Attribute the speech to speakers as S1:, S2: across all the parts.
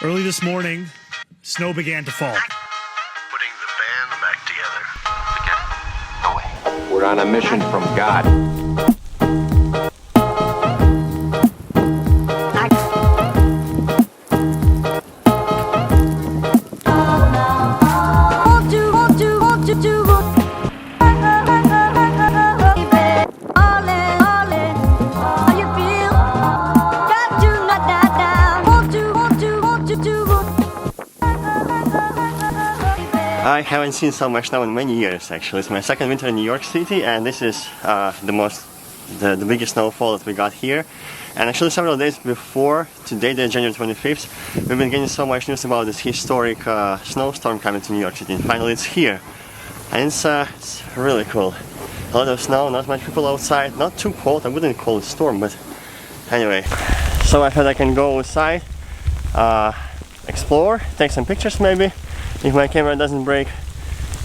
S1: Early this morning, snow began to fall.
S2: Putting the band back together. Again, no way.
S3: We're on a mission from God.
S4: I haven't seen so much snow in many years actually. It's my second winter in New York City, and this is the biggest snowfall that we got here. And actually several days before today, the January 25th, we've been getting so much news about this historic snowstorm coming to New York City, and finally it's here. And it's really cool. A lot of snow, not much people outside, not too cold. I wouldn't call it storm, but anyway. So I thought I can go outside, explore, take some pictures maybe, if my camera doesn't break,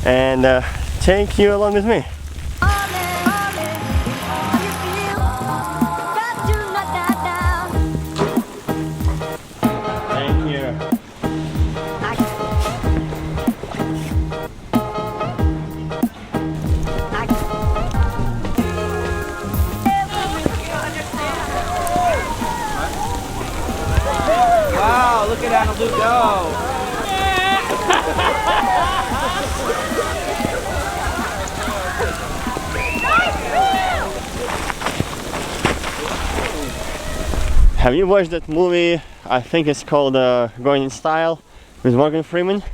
S4: and take you along with me. Thank you.
S5: Wow, look at Annalou go!
S4: Have you watched that movie? I think it's called Going in Style with Morgan Freeman.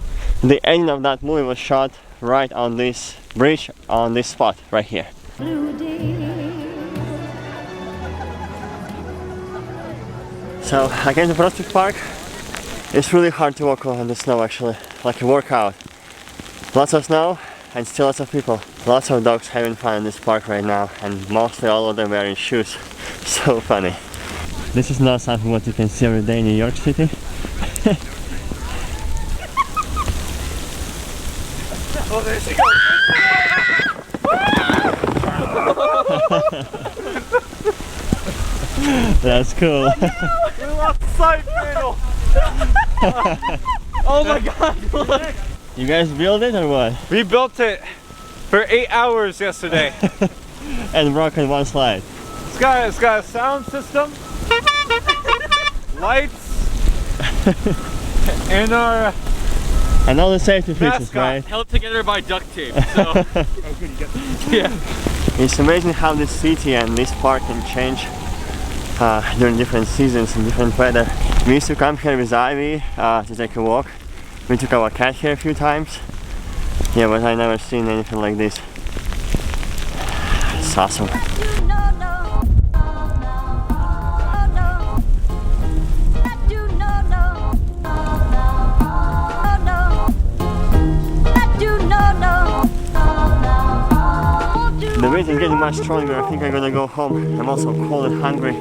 S4: The ending of that movie was shot right on this bridge, on this spot right here. So I came to Prospect Park. It's really hard to walk on the snow actually, like a workout. Lots of snow and still lots of people. Lots of dogs having fun in this park right now, and mostly all of them wearing shoes. So funny. This is not something what you can see every day in New York City.
S5: Oh, there she goes!
S4: That's cool.
S5: We lost the side panel! Oh my god, look!
S4: You guys built it or what?
S5: We built it for 8 hours yesterday.
S4: And broke in one slide.
S5: It's got a sound system, lights, and our
S4: And all the safety features,
S5: mascot
S4: right?
S5: held together by duct tape. So, yeah.
S4: It's amazing how this city and this park can change during different seasons and different weather. We used to come here with Ivy to take a walk. We took our cat here a few times. Yeah, but I never seen anything like this. It's awesome. The wind is getting much stronger. I think I'm gonna go home. I'm also cold and hungry.